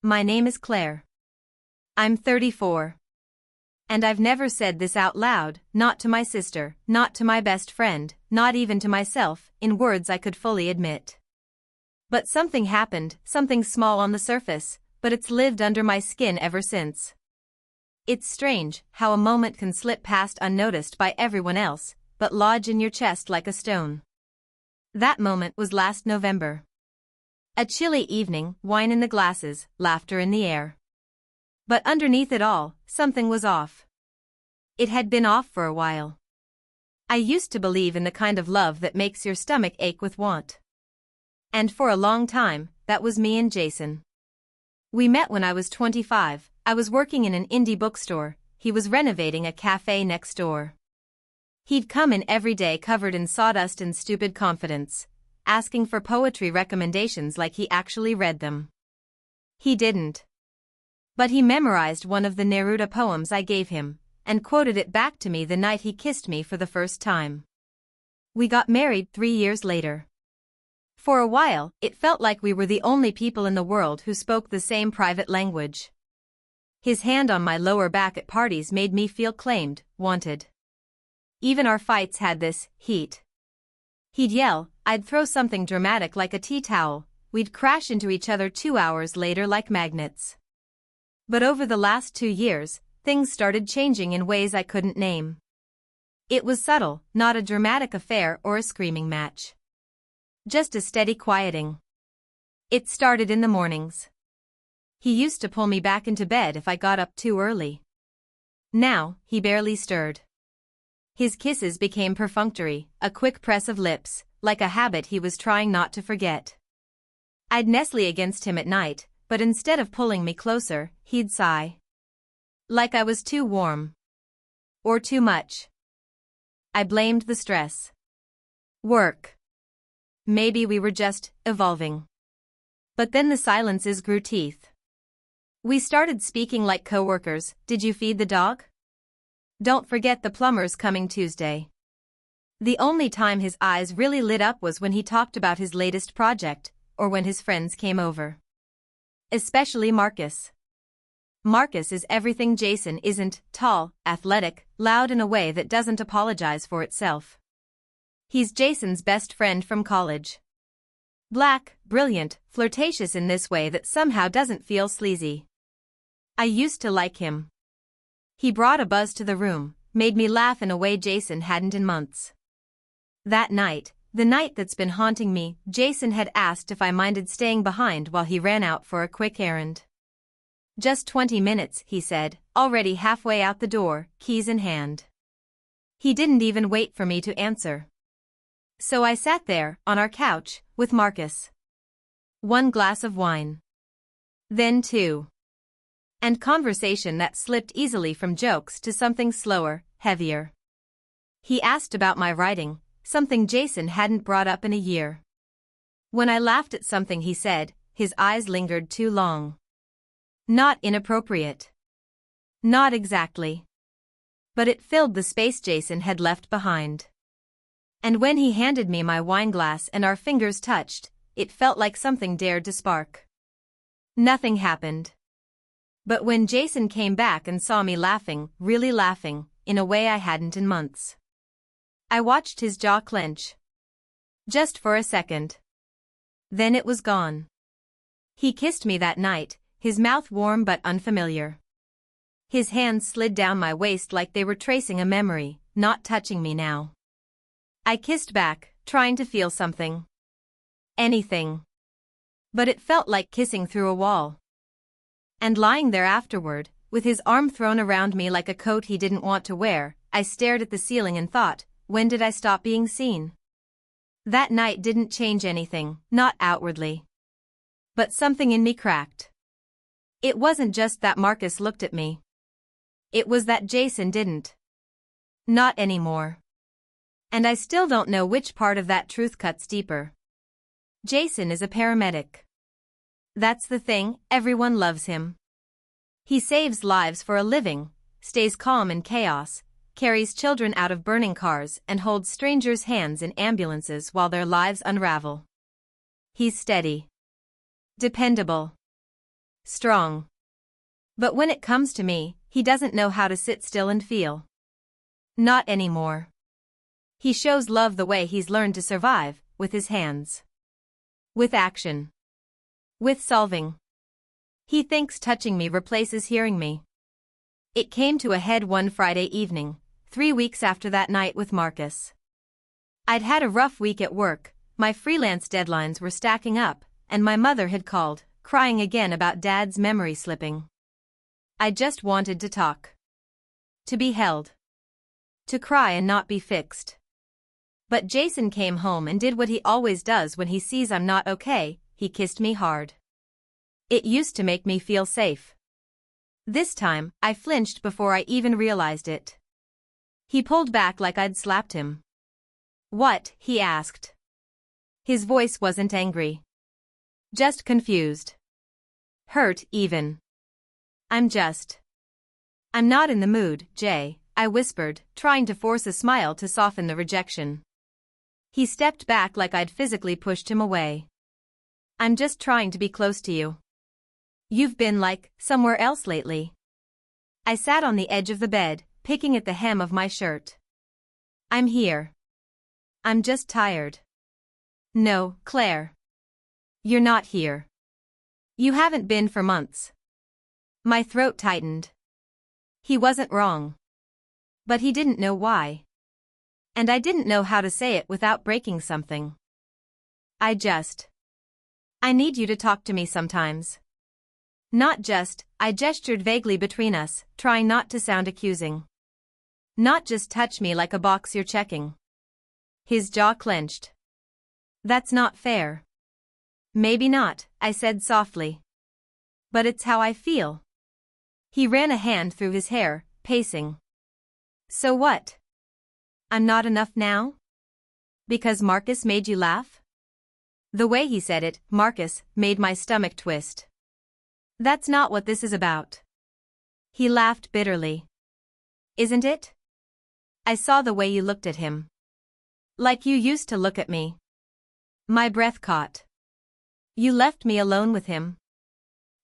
My name is Claire. I'm 34. And I've never said this out loud, not to my sister, not to my best friend, not even to myself, in words I could fully admit. But something happened, something small on the surface, but it's lived under my skin ever since. It's strange how a moment can slip past unnoticed by everyone else, but lodge in your chest like a stone. That moment was last November. A chilly evening, wine in the glasses, laughter in the air. But underneath it all, something was off. It had been off for a while. I used to believe in the kind of love that makes your stomach ache with want. And for a long time, that was me and Jason. We met when I was 25, I was working in an indie bookstore, he was renovating a cafe next door. He'd come in every day covered in sawdust and stupid confidence, asking for poetry recommendations like he actually read them. He didn't. But he memorized one of the Neruda poems I gave him, and quoted it back to me the night he kissed me for the first time. We got married 3 years later. For a while, it felt like we were the only people in the world who spoke the same private language. His hand on my lower back at parties made me feel claimed, wanted. Even our fights had this heat. He'd yell, I'd throw something dramatic like a tea towel, we'd crash into each other 2 hours later like magnets. But over the last 2 years, things started changing in ways I couldn't name. It was subtle, not a dramatic affair or a screaming match. Just a steady quieting. It started in the mornings. He used to pull me back into bed if I got up too early. Now, he barely stirred. His kisses became perfunctory, a quick press of lips, like a habit he was trying not to forget. I'd nestle against him at night, but instead of pulling me closer, he'd sigh. Like I was too warm. Or too much. I blamed the stress. Work. Maybe we were just evolving. But then the silences grew teeth. We started speaking like coworkers. Did you feed the dog? Don't forget the plumber's coming Tuesday. The only time his eyes really lit up was when he talked about his latest project, or when his friends came over. Especially Marcus. Marcus is everything Jason isn't: tall, athletic, loud in a way that doesn't apologize for itself. He's Jason's best friend from college. Black, brilliant, flirtatious in this way that somehow doesn't feel sleazy. I used to like him. He brought a buzz to the room, made me laugh in a way Jason hadn't in months. That night, the night that's been haunting me, Jason had asked if I minded staying behind while he ran out for a quick errand. Just 20 minutes, he said, already halfway out the door, keys in hand. He didn't even wait for me to answer. So I sat there, on our couch, with Marcus. 1 glass of wine. Then 2. And conversation that slipped easily from jokes to something slower, heavier. He asked about my writing, something Jason hadn't brought up in a year. When I laughed at something he said, his eyes lingered too long. Not inappropriate. Not exactly. But it filled the space Jason had left behind. And when he handed me my wineglass and our fingers touched, it felt like something dared to spark. Nothing happened. But when Jason came back and saw me laughing, really laughing, in a way I hadn't in months, I watched his jaw clench. Just for a second. Then it was gone. He kissed me that night, his mouth warm but unfamiliar. His hands slid down my waist like they were tracing a memory, not touching me now. I kissed back, trying to feel something. Anything. But it felt like kissing through a wall. And lying there afterward, with his arm thrown around me like a coat he didn't want to wear, I stared at the ceiling and thought, when did I stop being seen? That night didn't change anything, not outwardly. But something in me cracked. It wasn't just that Marcus looked at me. It was that Jason didn't. Not anymore. And I still don't know which part of that truth cuts deeper. Jason is a paramedic. That's the thing, everyone loves him. He saves lives for a living, stays calm in chaos, carries children out of burning cars and holds strangers' hands in ambulances while their lives unravel. He's steady. Dependable. strong. But when it comes to me, he doesn't know how to sit still and feel. Not anymore. He shows love the way he's learned to survive, with his hands. With action. With solving. He thinks touching me replaces hearing me. It came to a head one Friday evening, 3 weeks after that night with Marcus. I'd had a rough week at work, my freelance deadlines were stacking up, and my mother had called, crying again about Dad's memory slipping. I just wanted to talk. To be held. To cry and not be fixed. But Jason came home and did what he always does when he sees I'm not okay, he kissed me hard. It used to make me feel safe. This time, I flinched before I even realized it. He pulled back like I'd slapped him. What? He asked. His voice wasn't angry. Just confused. Hurt, even. I'm not in the mood, Jay, I whispered, trying to force a smile to soften the rejection. He stepped back like I'd physically pushed him away. I'm just trying to be close to you. You've been somewhere else lately. I sat on the edge of the bed, picking at the hem of my shirt. I'm here. I'm just tired. No, Claire. You're not here. You haven't been for months. My throat tightened. He wasn't wrong. But he didn't know why. And I didn't know how to say it without breaking something. I need you to talk to me sometimes. Not just, I gestured vaguely between us, trying not to sound accusing. Not just touch me like a box you're checking. His jaw clenched. That's not fair. Maybe not, I said softly. But it's how I feel. He ran a hand through his hair, pacing. So what? I'm not enough now? Because Marcus made you laugh? The way he said it, Marcus, made my stomach twist. That's not what this is about. He laughed bitterly. Isn't it? I saw the way you looked at him. Like you used to look at me. My breath caught. You left me alone with him.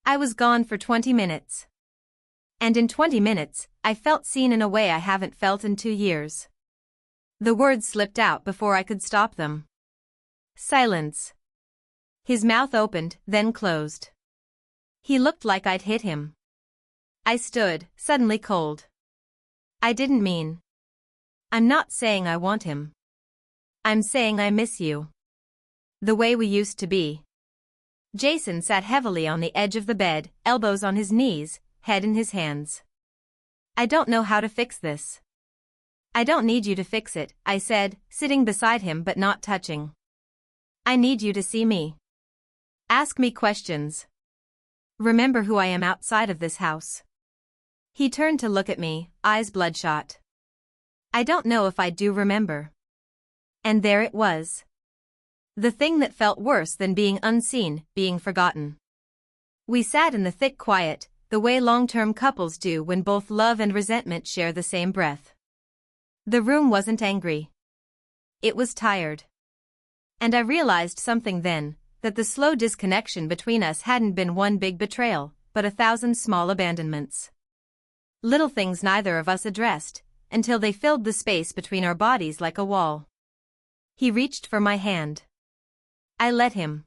I was gone for 20 minutes. And in 20 minutes, I felt seen in a way I haven't felt in 2 years. The words slipped out before I could stop them. Silence. His mouth opened, then closed. He looked like I'd hit him. I stood, suddenly cold. I didn't mean. I'm not saying I want him. I'm saying I miss you. The way we used to be. Jason sat heavily on the edge of the bed, elbows on his knees, head in his hands. I don't know how to fix this. I don't need you to fix it, I said, sitting beside him but not touching. I need you to see me. Ask me questions. Remember who I am outside of this house. He turned to look at me, eyes bloodshot. I don't know if I do remember. And there it was. The thing that felt worse than being unseen, being forgotten. We sat in the thick quiet, the way long-term couples do when both love and resentment share the same breath. The room wasn't angry. It was tired. And I realized something then, that the slow disconnection between us hadn't been one big betrayal, but 1,000 small abandonments. Little things neither of us addressed, until they filled the space between our bodies like a wall. He reached for my hand. I let him.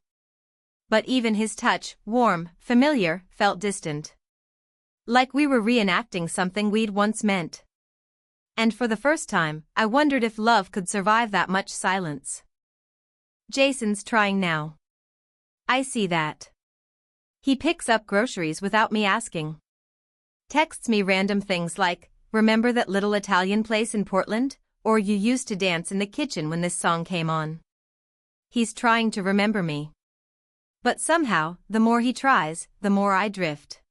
But even his touch, warm, familiar, felt distant. Like we were reenacting something we'd once meant. And for the first time, I wondered if love could survive that much silence. Jason's trying now. I see that. He picks up groceries without me asking. Texts me random things like, remember that little Italian place in Portland? Or you used to dance in the kitchen when this song came on. He's trying to remember me. But somehow, the more he tries, the more I drift.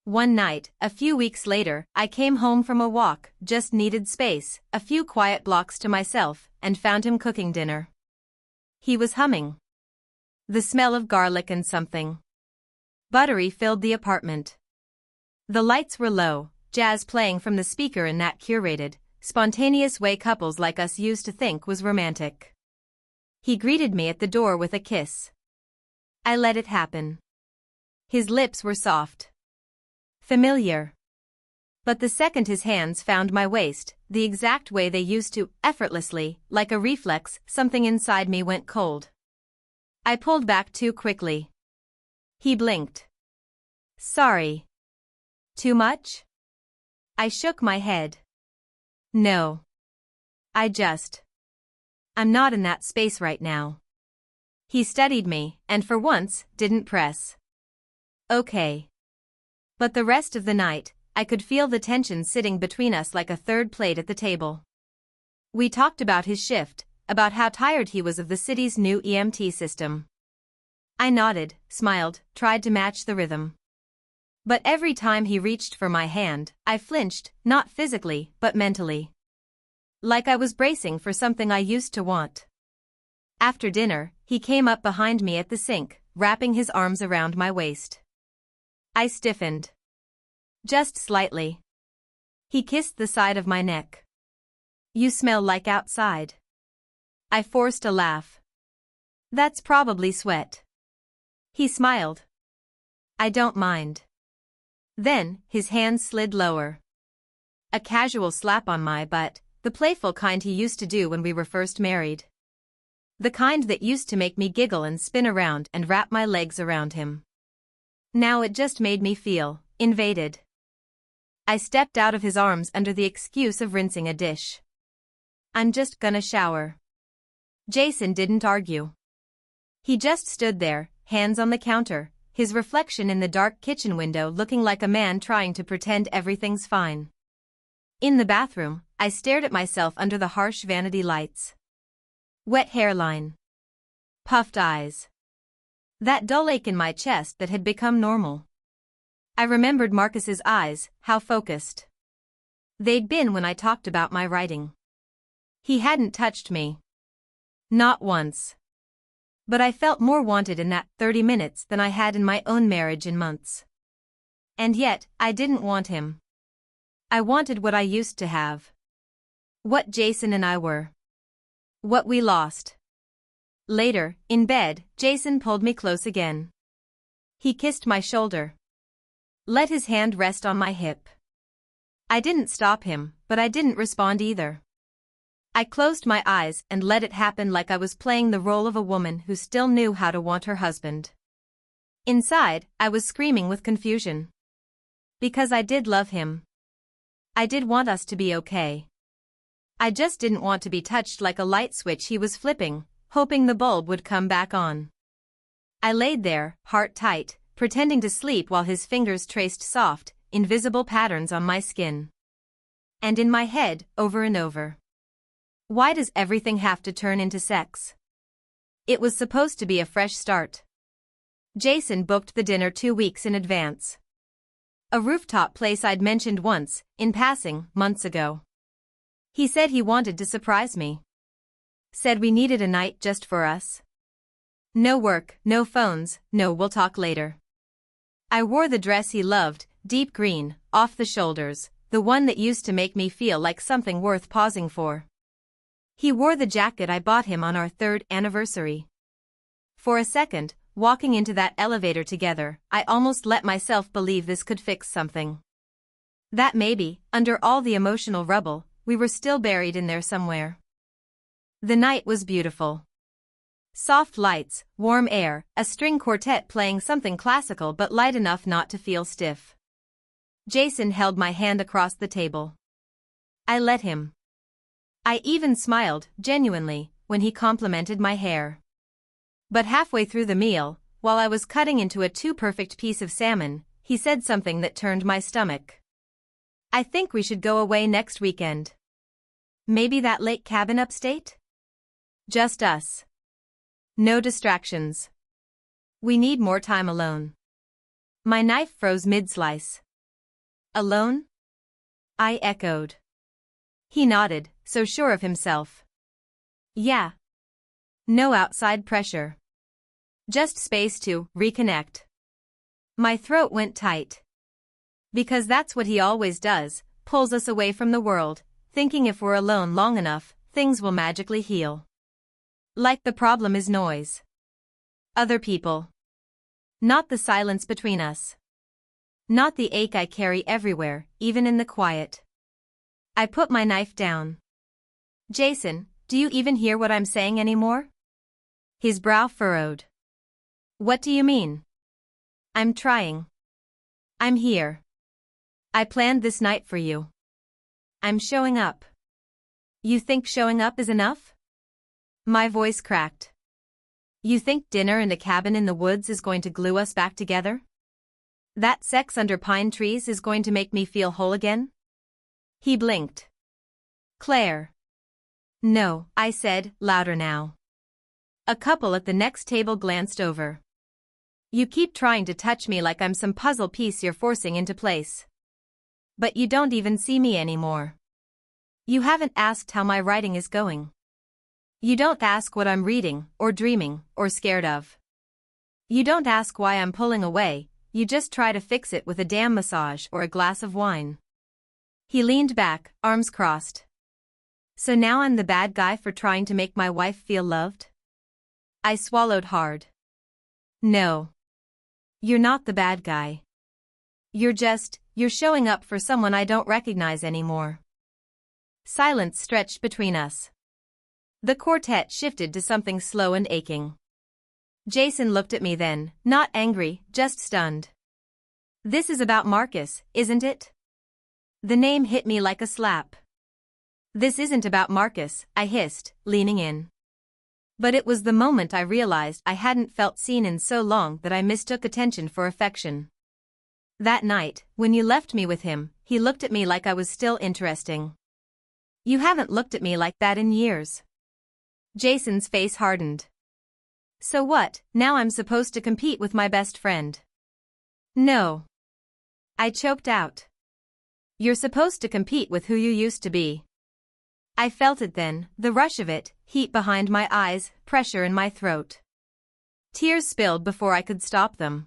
One night, a few weeks later, I came home from a walk, just needed space, a few quiet blocks to myself, and found him cooking dinner. He was humming. The smell of garlic and something buttery filled the apartment. The lights were low, jazz playing from the speaker in that curated, spontaneous way couples like us used to think was romantic. He greeted me at the door with a kiss. I let it happen. His lips were soft. Familiar. But the second his hands found my waist, the exact way they used to, effortlessly, like a reflex, something inside me went cold. I pulled back too quickly. He blinked. Sorry. Too much? I shook my head. No. I'm not in that space right now. He studied me, and for once, didn't press. Okay. But the rest of the night, I could feel the tension sitting between us like a third plate at the table. We talked about his shift, about how tired he was of the city's new EMT system. I nodded, smiled, tried to match the rhythm. But every time he reached for my hand, I flinched, not physically, but mentally. Like I was bracing for something I used to want. After dinner, he came up behind me at the sink, wrapping his arms around my waist. I stiffened. Just slightly. He kissed the side of my neck. You smell like outside. I forced a laugh. That's probably sweat. He smiled. I don't mind. Then, his hands slid lower. A casual slap on my butt, the playful kind he used to do when we were first married. The kind that used to make me giggle and spin around and wrap my legs around him. Now it just made me feel invaded. I stepped out of his arms under the excuse of rinsing a dish. I'm just gonna shower. Jason didn't argue. He just stood there, hands on the counter, his reflection in the dark kitchen window looking like a man trying to pretend everything's fine. In the bathroom, I stared at myself under the harsh vanity lights. Wet hairline. Puffed eyes. That dull ache in my chest that had become normal. I remembered Marcus's eyes, how focused they'd been when I talked about my writing. He hadn't touched me. Not once. But I felt more wanted in that 30 minutes than I had in my own marriage in months. And yet, I didn't want him. I wanted what I used to have. What Jason and I were. What we lost. Later, in bed, Jason pulled me close again. He kissed my shoulder. Let his hand rest on my hip. I didn't stop him, but I didn't respond either. I closed my eyes and let it happen like I was playing the role of a woman who still knew how to want her husband. Inside, I was screaming with confusion. Because I did love him. I did want us to be okay. I just didn't want to be touched like a light switch he was flipping, hoping the bulb would come back on. I laid there, heart tight, pretending to sleep while his fingers traced soft, invisible patterns on my skin. And in my head, over and over. Why does everything have to turn into sex? It was supposed to be a fresh start. Jason booked the dinner 2 weeks in advance. A rooftop place I'd mentioned once, in passing, months ago. He said he wanted to surprise me. Said we needed a night just for us. No work, no phones, no we'll talk later. I wore the dress he loved, deep green, off the shoulders, the one that used to make me feel like something worth pausing for. He wore the jacket I bought him on our 3rd anniversary. For a second, walking into that elevator together, I almost let myself believe this could fix something. That maybe, under all the emotional rubble, we were still buried in there somewhere. The night was beautiful. Soft lights, warm air, a string quartet playing something classical but light enough not to feel stiff. Jason held my hand across the table. I let him. I even smiled, genuinely, when he complimented my hair. But halfway through the meal, while I was cutting into a too-perfect piece of salmon, he said something that turned my stomach. I think we should go away next weekend. Maybe that lake cabin upstate? Just us. No distractions. We need more time alone. My knife froze mid-slice. Alone? I echoed. He nodded, so sure of himself. Yeah. No outside pressure. Just space to reconnect. My throat went tight. Because that's what he always does, pulls us away from the world, thinking if we're alone long enough, things will magically heal. Like the problem is noise. Other people. Not the silence between us. Not the ache I carry everywhere, even in the quiet. I put my knife down. Jason, do you even hear what I'm saying anymore? His brow furrowed. What do you mean? I'm trying. I'm here. I planned this night for you. I'm showing up. You think showing up is enough? My voice cracked. You think dinner in a cabin in the woods is going to glue us back together? That sex under pine trees is going to make me feel whole again? He blinked. Claire. No, I said, louder now. A couple at the next table glanced over. You keep trying to touch me like I'm some puzzle piece you're forcing into place. But you don't even see me anymore. You haven't asked how my writing is going. You don't ask what I'm reading, or dreaming, or scared of. You don't ask why I'm pulling away, you just try to fix it with a damn massage or a glass of wine. He leaned back, arms crossed. So now I'm the bad guy for trying to make my wife feel loved? I swallowed hard. No. You're not the bad guy. You're showing up for someone I don't recognize anymore. Silence stretched between us. The quartet shifted to something slow and aching. Jason looked at me then, not angry, just stunned. This is about Marcus, isn't it? The name hit me like a slap. This isn't about Marcus, I hissed, leaning in. But it was the moment I realized I hadn't felt seen in so long that I mistook attention for affection. That night, when you left me with him, he looked at me like I was still interesting. You haven't looked at me like that in years. Jason's face hardened. So what, now I'm supposed to compete with my best friend? No. I choked out. You're supposed to compete with who you used to be. I felt it then, the rush of it, heat behind my eyes, pressure in my throat. Tears spilled before I could stop them.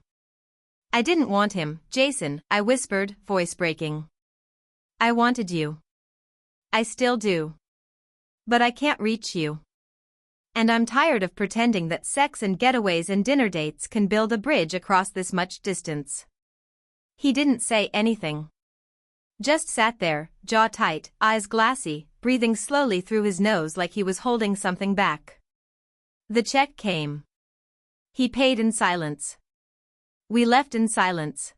I didn't want him, Jason, I whispered, voice breaking. I wanted you. I still do. But I can't reach you. And I'm tired of pretending that sex and getaways and dinner dates can build a bridge across this much distance. He didn't say anything. Just sat there, jaw tight, eyes glassy, breathing slowly through his nose like he was holding something back. The check came. He paid in silence. We left in silence.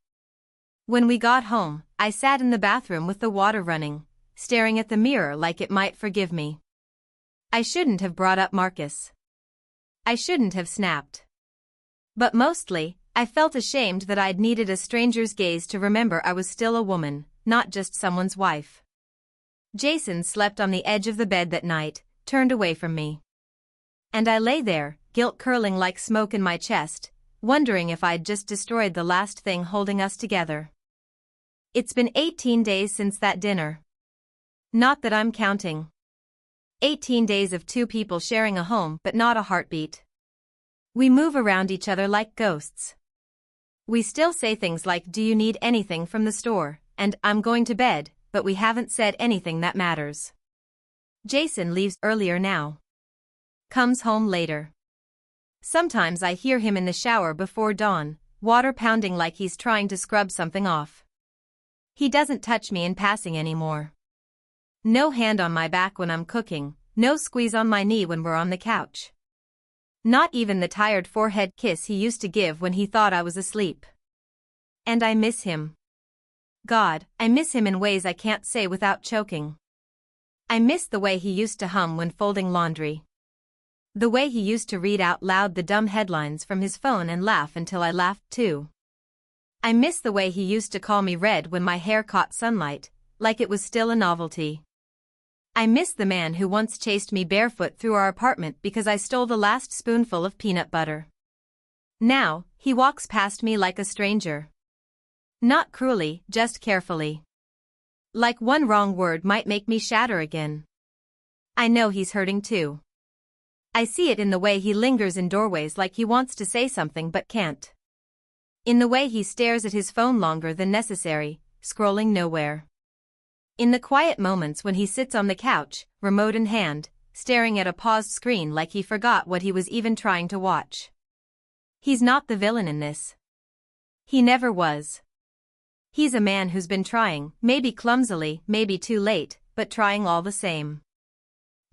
When we got home, I sat in the bathroom with the water running, staring at the mirror like it might forgive me. I shouldn't have brought up Marcus. I shouldn't have snapped. But mostly, I felt ashamed that I'd needed a stranger's gaze to remember I was still a woman, not just someone's wife. Jason slept on the edge of the bed that night, turned away from me. And I lay there, guilt curling like smoke in my chest, wondering if I'd just destroyed the last thing holding us together. It's been 18 days since that dinner. Not that I'm counting. 18 days of two people sharing a home but not a heartbeat. We move around each other like ghosts. We still say things like, "Do you need anything from the store?" and "I'm going to bed," but we haven't said anything that matters. Jason leaves earlier now. Comes home later. Sometimes I hear him in the shower before dawn, water pounding like he's trying to scrub something off. He doesn't touch me in passing anymore. No hand on my back when I'm cooking, no squeeze on my knee when we're on the couch. Not even the tired forehead kiss he used to give when he thought I was asleep. And I miss him. God, I miss him in ways I can't say without choking. I miss the way he used to hum when folding laundry. The way he used to read out loud the dumb headlines from his phone and laugh until I laughed too. I miss the way he used to call me red when my hair caught sunlight, like it was still a novelty. I miss the man who once chased me barefoot through our apartment because I stole the last spoonful of peanut butter. Now, he walks past me like a stranger. Not cruelly, just carefully. Like one wrong word might make me shatter again. I know he's hurting too. I see it in the way he lingers in doorways like he wants to say something but can't. In the way he stares at his phone longer than necessary, scrolling nowhere. In the quiet moments when he sits on the couch, remote in hand, staring at a paused screen like he forgot what he was even trying to watch. He's not the villain in this. He never was. He's a man who's been trying, maybe clumsily, maybe too late, but trying all the same.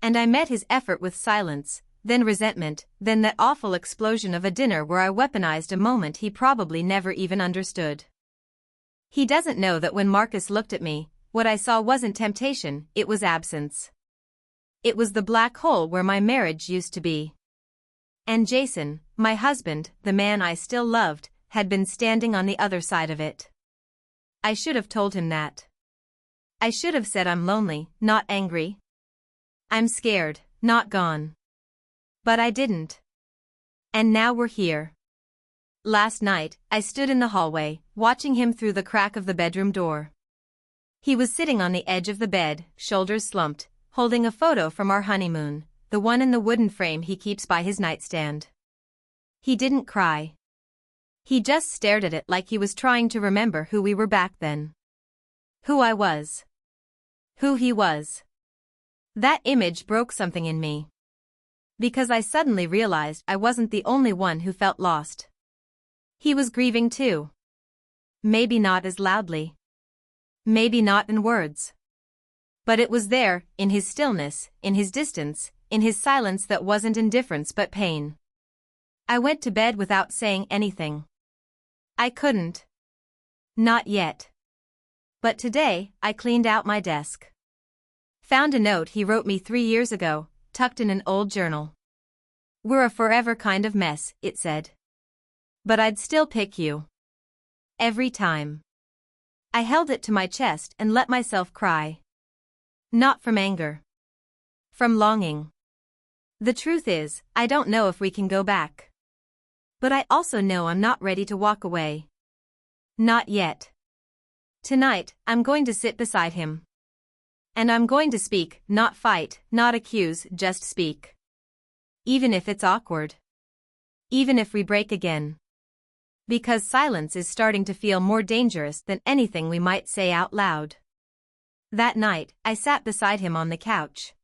And I met his effort with silence, then resentment, then that awful explosion of a dinner where I weaponized a moment he probably never even understood. He doesn't know that when Marcus looked at me, what I saw wasn't temptation, it was absence. It was the black hole where my marriage used to be. And Jason, my husband, the man I still loved, had been standing on the other side of it. I should have told him that. I should have said I'm lonely, not angry. I'm scared, not gone. But I didn't. And now we're here. Last night, I stood in the hallway, watching him through the crack of the bedroom door. He was sitting on the edge of the bed, shoulders slumped, holding a photo from our honeymoon, the one in the wooden frame he keeps by his nightstand. He didn't cry. He just stared at it like he was trying to remember who we were back then. Who I was. Who he was. That image broke something in me. Because I suddenly realized I wasn't the only one who felt lost. He was grieving too. Maybe not as loudly. Maybe not in words. But it was there, in his stillness, in his distance, in his silence that wasn't indifference but pain. I went to bed without saying anything. I couldn't. Not yet. But today, I cleaned out my desk. Found a note he wrote me 3 years ago, tucked in an old journal. "We're a forever kind of mess," it said. "But I'd still pick you. Every time." I held it to my chest and let myself cry. Not from anger. From longing. The truth is, I don't know if we can go back. But I also know I'm not ready to walk away. Not yet. Tonight, I'm going to sit beside him. And I'm going to speak, not fight, not accuse, just speak. Even if it's awkward. Even if we break again. Because silence is starting to feel more dangerous than anything we might say out loud. That night, I sat beside him on the couch.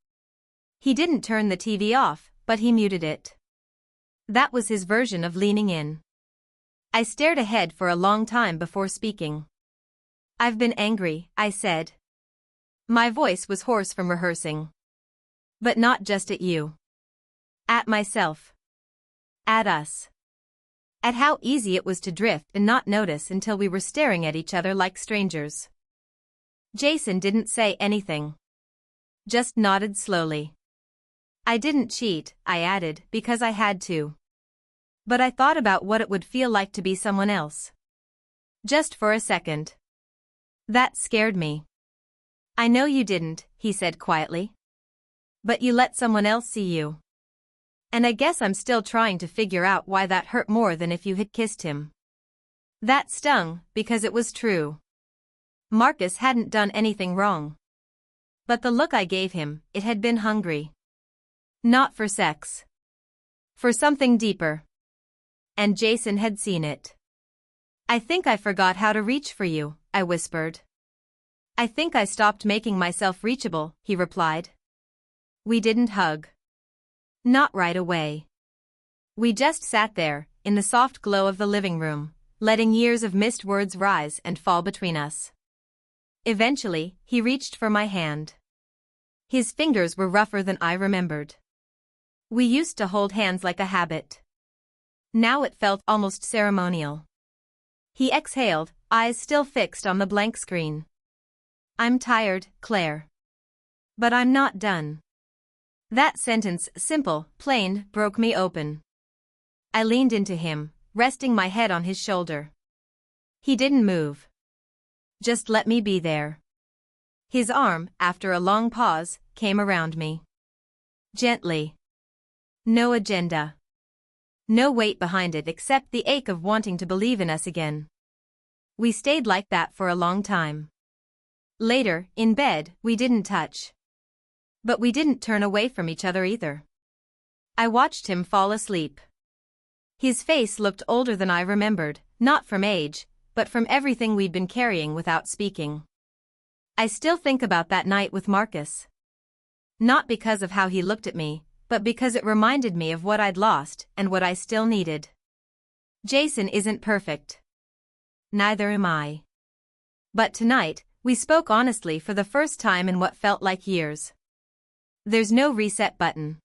He didn't turn the TV off, but he muted it. That was his version of leaning in. I stared ahead for a long time before speaking. "I've been angry," I said. My voice was hoarse from rehearsing. But not just at you. At myself. At us. At how easy it was to drift and not notice until we were staring at each other like strangers. Jason didn't say anything. Just nodded slowly. "I didn't cheat," I added, because I had to. But I thought about what it would feel like to be someone else. Just for a second. That scared me. "I know you didn't," he said quietly. "But you let someone else see you. And I guess I'm still trying to figure out why that hurt more than if you had kissed him." That stung, because it was true. Marcus hadn't done anything wrong. But the look I gave him, it had been hungry. Not for sex. For something deeper. And Jason had seen it. "I think I forgot how to reach for you," I whispered. "I think I stopped making myself reachable," he replied. We didn't hug. Not right away. We just sat there, in the soft glow of the living room, letting years of missed words rise and fall between us. Eventually, he reached for my hand. His fingers were rougher than I remembered. We used to hold hands like a habit. Now it felt almost ceremonial. He exhaled, eyes still fixed on the blank screen. "I'm tired, Claire. But I'm not done." That sentence, simple, plain, broke me open. I leaned into him, resting my head on his shoulder. He didn't move. Just let me be there. His arm, after a long pause, came around me. Gently. No agenda. No weight behind it except the ache of wanting to believe in us again. We stayed like that for a long time. Later, in bed, we didn't touch. But we didn't turn away from each other either. I watched him fall asleep. His face looked older than I remembered, not from age, but from everything we'd been carrying without speaking. I still think about that night with Marcus. Not because of how he looked at me, but because it reminded me of what I'd lost and what I still needed. Jason isn't perfect. neither am I. But tonight, we spoke honestly for the first time in what felt like years. There's no reset button.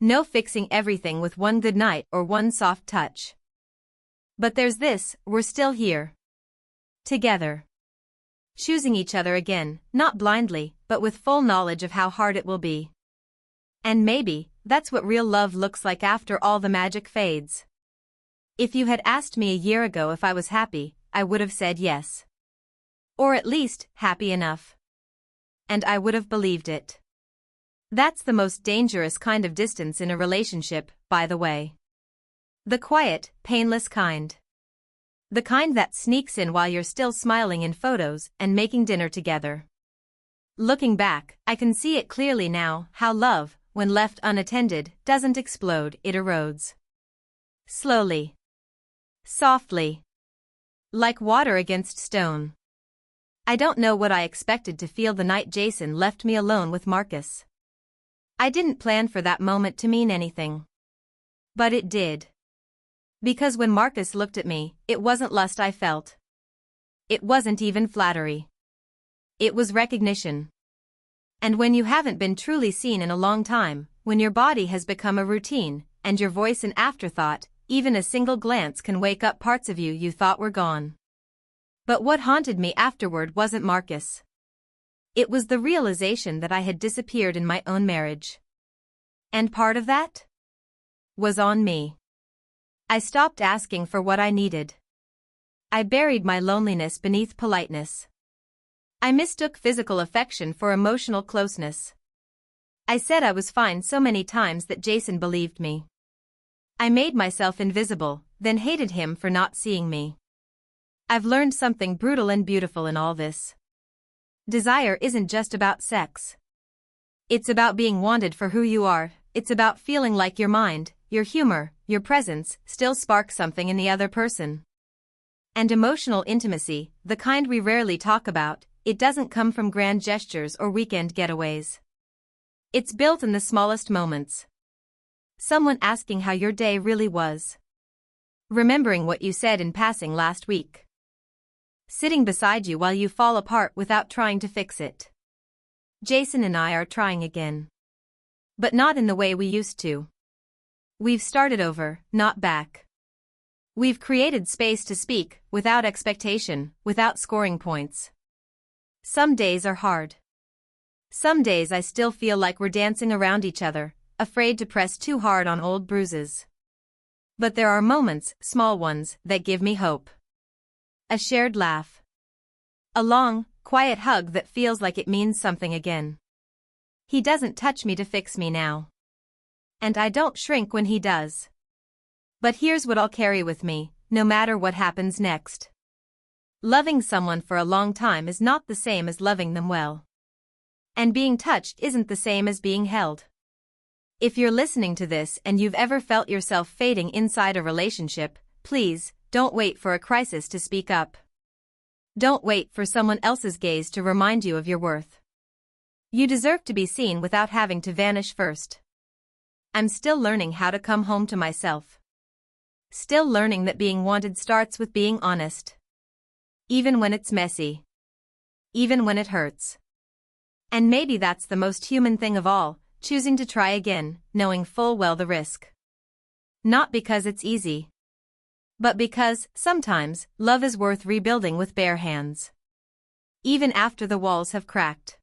No fixing everything with one good night or one soft touch. But there's this: we're still here. Together. Choosing each other again, not blindly, but with full knowledge of how hard it will be. And maybe, that's what real love looks like after all the magic fades. If you had asked me a year ago if I was happy, I would have said yes. Or at least, happy enough. And I would have believed it. That's the most dangerous kind of distance in a relationship, by the way. The quiet, painless kind. The kind that sneaks in while you're still smiling in photos and making dinner together. Looking back, I can see it clearly now, how love, when left unattended, doesn't explode, it erodes. Slowly. Softly. Like water against stone. I don't know what I expected to feel the night Jason left me alone with Marcus. I didn't plan for that moment to mean anything. But it did. Because when Marcus looked at me, it wasn't lust I felt. It wasn't even flattery. It was recognition. And when you haven't been truly seen in a long time, when your body has become a routine, and your voice an afterthought, even a single glance can wake up parts of you thought were gone. But what haunted me afterward wasn't Marcus. It was the realization that I had disappeared in my own marriage. And part of that was on me. I stopped asking for what I needed. I buried my loneliness beneath politeness. I mistook physical affection for emotional closeness. I said I was fine so many times that Jason believed me. I made myself invisible, then hated him for not seeing me. I've learned something brutal and beautiful in all this. Desire isn't just about sex. It's about being wanted for who you are. It's about feeling like your mind, your humor, your presence, still spark something in the other person. And emotional intimacy, the kind we rarely talk about, it doesn't come from grand gestures or weekend getaways. It's built in the smallest moments. Someone asking how your day really was. Remembering what you said in passing last week. Sitting beside you while you fall apart without trying to fix it. Jason and I are trying again. But not in the way we used to. We've started over, not back. We've created space to speak, without expectation, without scoring points. Some days are hard. Some days I still feel like we're dancing around each other, afraid to press too hard on old bruises. But there are moments, small ones, that give me hope. A shared laugh. A long, quiet hug that feels like it means something again. He doesn't touch me to fix me now. And I don't shrink when he does. But here's what I'll carry with me, no matter what happens next. Loving someone for a long time is not the same as loving them well. And being touched isn't the same as being held. If you're listening to this and you've ever felt yourself fading inside a relationship, please, don't wait for a crisis to speak up. Don't wait for someone else's gaze to remind you of your worth. You deserve to be seen without having to vanish first. I'm still learning how to come home to myself. Still learning that being wanted starts with being honest. Even when it's messy. Even when it hurts. And maybe that's the most human thing of all, choosing to try again, knowing full well the risk. Not because it's easy. But because, sometimes, love is worth rebuilding with bare hands. Even after the walls have cracked.